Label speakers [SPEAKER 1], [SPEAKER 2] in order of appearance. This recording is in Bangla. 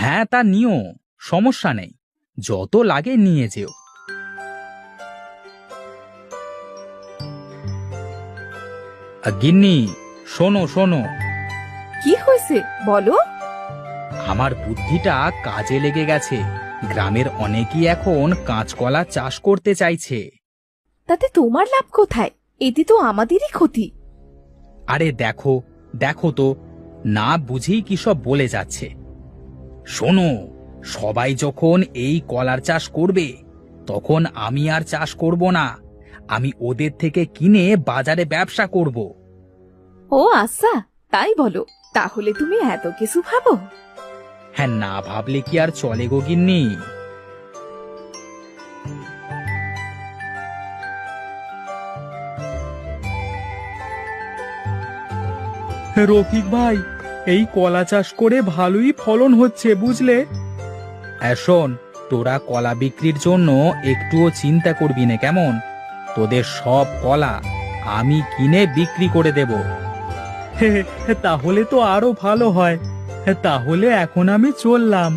[SPEAKER 1] হ্যাঁ, তা নিও, সমস্যা নেই, যত লাগে নিয়ে যেও। গিন্নি, শোনো শোনো,
[SPEAKER 2] কি হয়েছে বলো।
[SPEAKER 1] আমার বুদ্ধিটা কাজে লেগে গেছে। গ্রামের অনেকেই এখন কাঁচকলা চাষ করতে চাইছে।
[SPEAKER 2] তাতে তোমার লাভ কোথায়? এতে তো আমাদেরই ক্ষতি।
[SPEAKER 1] আরে দেখো, দেখো তো, না বুঝেই কি সব বলে যাচ্ছে। শোনো, সবাই যখন এই কলার চাষ করবে, তখন আমি আর চাষ করব না। আমি ওদের থেকে কিনে বাজারে ব্যবসা করব।
[SPEAKER 2] ও আচ্ছা, তাই বলো। তাহলে তুমি এত কিছু ভাবো?
[SPEAKER 1] হ্যাঁ, না ভাবলে কি আর চলে গো গিন্নি? রফিক ভাই, এই কলা চাষ করে ভালোই ফলন হচ্ছে বুঝলে। শোন, তোরা কলা বিক্রির জন্য একটুও চিন্তা করবি না কেমন? তোদের সব কলা আমি কিনে বিক্রি করে দেব। তাহলে তো আরো ভালো হয়। তাহলে এখন আমি চললাম।